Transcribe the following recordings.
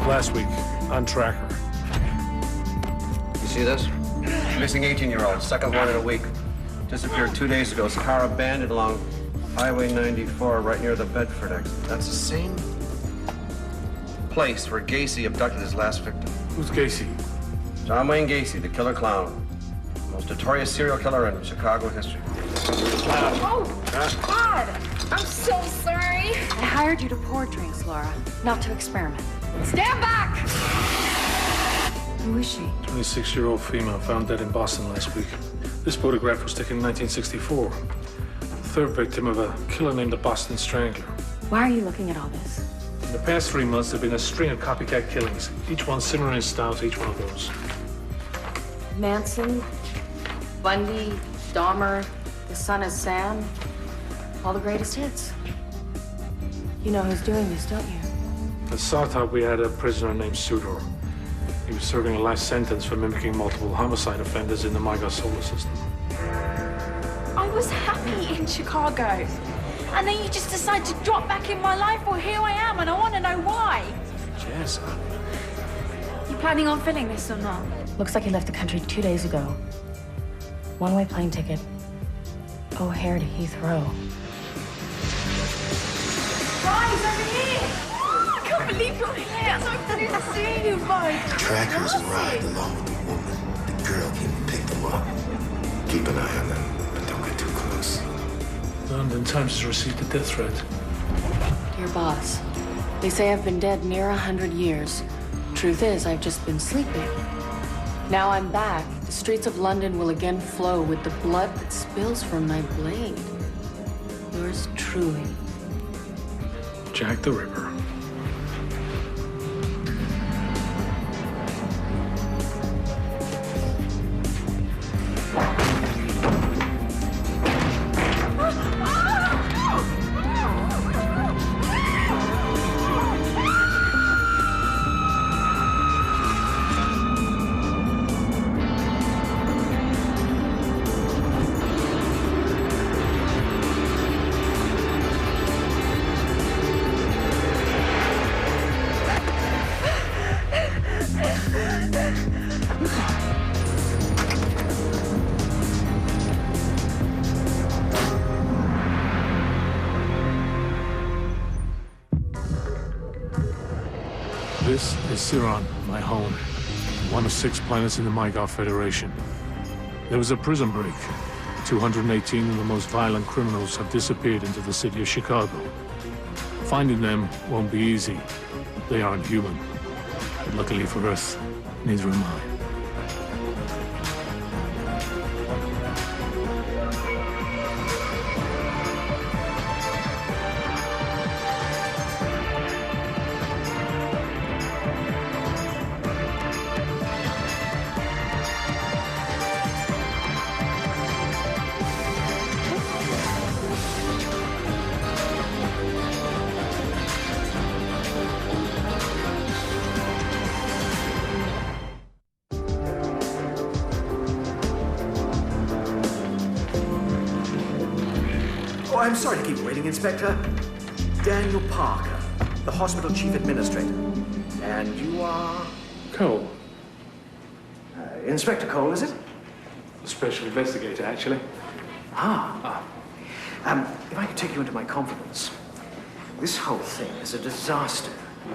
last week on Tracker. You see this? Missing 18-year-old, second one in a week. Disappeared 2 days ago. His car abandoned along Highway 94 right near the Bedford exit. That's the same place where Gacy abducted his last victim. Who's Gacy? John Wayne Gacy, the killer clown. Most notorious serial killer in Chicago history. Oh, God! I'm so sorry. I hired you to pour drinks, Laura, not to experiment. Stand back! Who is she? 26-year-old female found dead in Boston last week. This photograph was taken in 1964. The third victim of a killer named the Boston Strangler. Why are you looking at all this? In the past 3 months, there have been a string of copycat killings, each one similar in style to each one of those. Manson, Bundy, Dahmer, The Son of Sam, all the greatest hits. You know who's doing this, don't you? At Sartop, we had a prisoner named Sudor. He was serving a life sentence for mimicking multiple homicide offenders in the MIGA solar system. I was happy in Chicago. And then you just decide to drop back in my life. Well, here I am, and I want to know why. Jess, You planning on filling this or not? Looks like he left the country 2 days ago. One-way plane ticket. O'Hare to Heathrow. Guys, over here! I can't believe you're here. So good to see you, bud. Trackers arrived along with the woman. The girl came and picked them up. Keep an eye on them, but don't get too close. London Times has received a death threat. Dear boss, they say I've been dead near 100 years. Truth is, I've just been sleeping. Now I'm back. The streets of London will again flow with the blood that spills from my blade. Yours truly. Jack the Ripper. This is Siron, my home, one of 6 planets in the MIGA Federation. There was a prison break. 218 of the most violent criminals have disappeared into the city of Chicago. Finding them won't be easy. They aren't human. But luckily for Earth, neither am I. Oh, I'm sorry to keep you waiting, Inspector. Daniel Parker, the hospital chief administrator. And you are? Cole. Inspector Cole, is it? A special investigator, actually. If I could take you into my confidence. This whole thing is a disaster.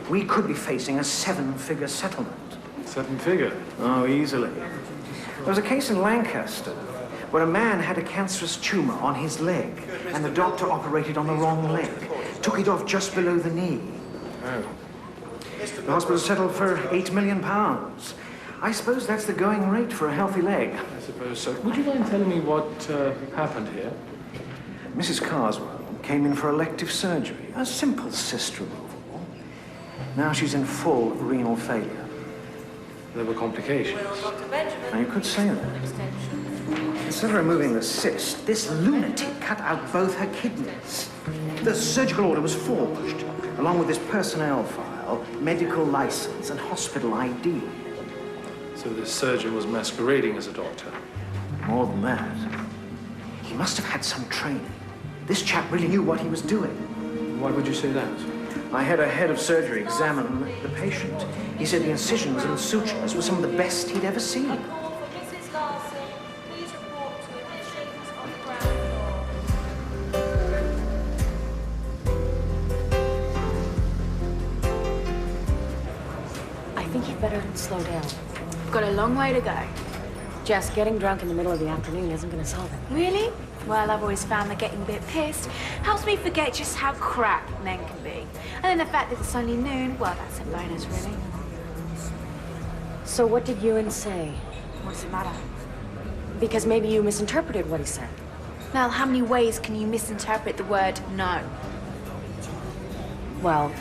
We could be facing a 7-figure settlement. 7-figure? Oh, easily. There was a case in Lancaster where a man had a cancerous tumor on his leg, and the doctor operated on the wrong leg. Took it off just below the knee. Oh. The hospital settled for £8 million. I suppose that's the going rate for a healthy leg. I suppose so. Would you mind telling me what happened here? Mrs. Carswell came in for elective surgery, a simple cyst removal. Now she's in full renal failure. There were complications. Now, you could say that. Instead of removing the cyst, this lunatic cut out both her kidneys. The surgical order was forged, along with his personnel file, medical license, and hospital ID. So this surgeon was masquerading as a doctor? More than that. He must have had some training. This chap really knew what he was doing. Why would you say that? I had a head of surgery examine the patient. He said the incisions and sutures were some of the best he'd ever seen. I think you'd better slow down. I've got a long way to go. Jess, getting drunk in the middle of the afternoon isn't gonna solve it. Really? Well, I've always found that getting a bit pissed helps me forget just how crap men can be. And then the fact that it's only noon, well, that's a bonus, really. So what did Ewan say? What does it matter? Because maybe you misinterpreted what he said. Mel, how many ways can you misinterpret the word no? Well,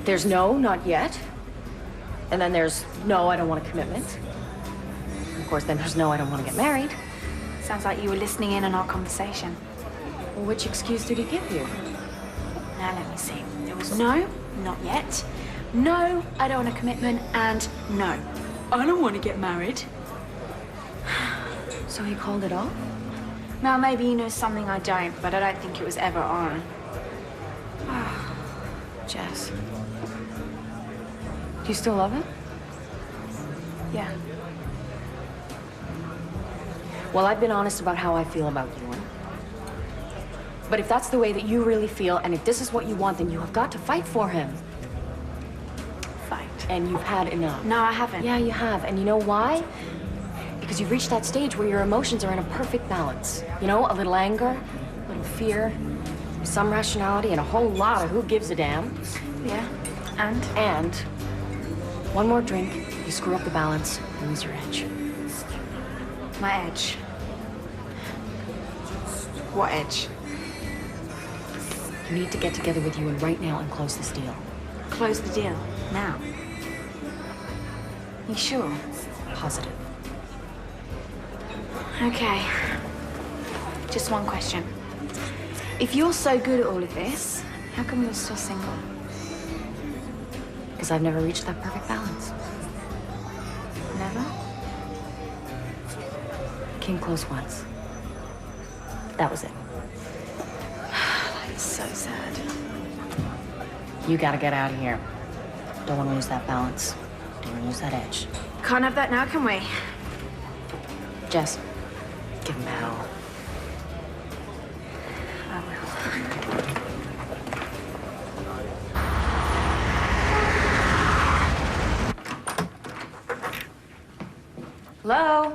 there's no, not yet. And then there's no, I don't want a commitment. Of course, then there's no, I don't want to get married. Sounds like you were listening in on our conversation. Well, which excuse did he give you? Now, let me see. There was no, not yet. No, I don't want a commitment. And no, I don't want to get married. So he called it off? Mel, maybe you know something I don't, but I don't think it was ever on. Jess. Do you still love him? Yeah. Well, I've been honest about how I feel about you. But if that's the way that you really feel, and if this is what you want, then you have got to fight for him. Fight. And you've had enough. No, I haven't. Yeah, you have. And you know why? Because you've reached that stage where your emotions are in a perfect balance. You know, a little anger, a little fear, some rationality, and a whole lot of who gives a damn. Yeah. And? And one more drink, you screw up the balance, and lose your edge. My edge. What edge? You need to get together with Ewan right now and close this deal. Close the deal. Now. You sure? Positive. Okay. Just one question. If you're so good at all of this, how come you're still single? Because I've never reached that perfect balance. Never? Came close once. That was it. It's so sad. You gotta get out of here. Don't want to lose that balance. Don't want to lose that edge. Can't have that now, can we? Jess, give him hell. I will. Hello?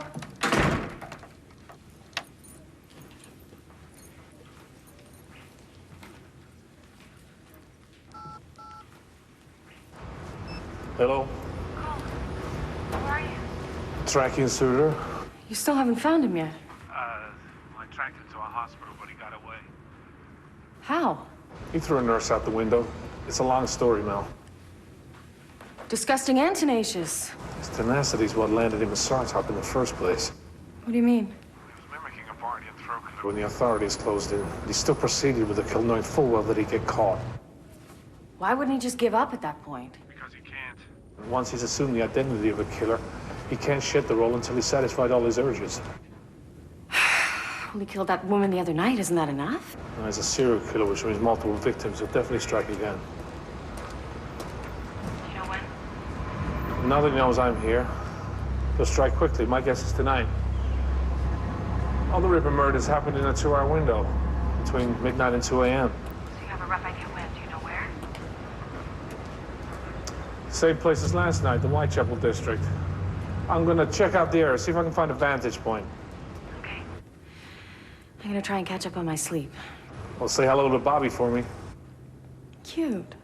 Hello? Where are you? Tracking suitor? You still haven't found him yet. I tracked him to a hospital, but he got away. How? He threw a nurse out the window. It's a long story, Mel. Disgusting and tenacious. His tenacity is what landed him a Sartop in the first place. What do you mean? He was mimicking a Bardian throat killer when the authorities closed in. He still proceeded with the kill, knowing full well that he'd get caught. Why wouldn't he just give up at that point? Because he can't. And once he's assumed the identity of a killer, he can't shed the role until he's satisfied all his urges. Well, he killed that woman the other night. Isn't that enough? And as a serial killer, which means multiple victims, he'll definitely strike again. You know when? Now that he knows I'm here, he'll strike quickly. My guess is tonight. All the Ripper murders happened in a 2-hour window, between midnight and 2 a.m. So you have a rough idea when? Do you know where? Same place as last night, the Whitechapel district. I'm gonna check out the area, see if I can find a vantage point. Okay. I'm gonna try and catch up on my sleep. Well, say hello to Bobby for me. Cute.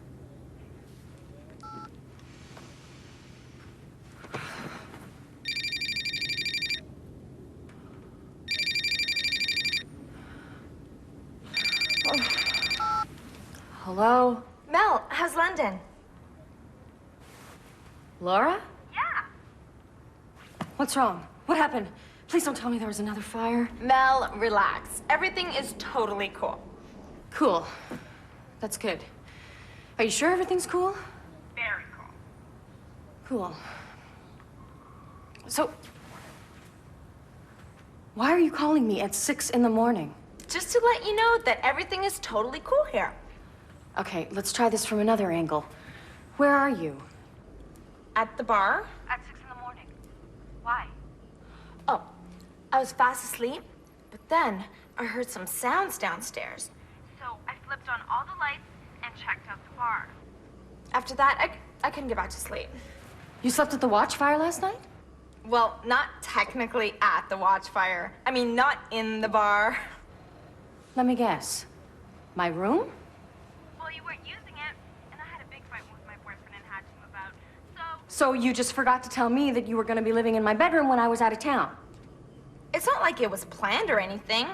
Hello? Mel, how's London? Laura? Yeah. What's wrong? What happened? Please don't tell me there was another fire. Mel, relax. Everything is totally cool. Cool. That's good. Are you sure everything's cool? Very cool. Cool. So, why are you calling me at 6 in the morning? Just to let you know that everything is totally cool here. Okay, let's try this from another angle. Where are you? At the bar? At 6 in the morning. Why? Oh, I was fast asleep, but then I heard some sounds downstairs. So I flipped on all the lights and checked out the bar. After that, I couldn't get back to sleep. You slept at the Watchfire last night? Well, not technically at the Watchfire. I mean, not in the bar. Let me guess. My room? Well, you weren't using it, and I had a big fight with my boyfriend and had to move out. So you just forgot to tell me that you were gonna be living in my bedroom when I was out of town. It's not like it was planned or anything.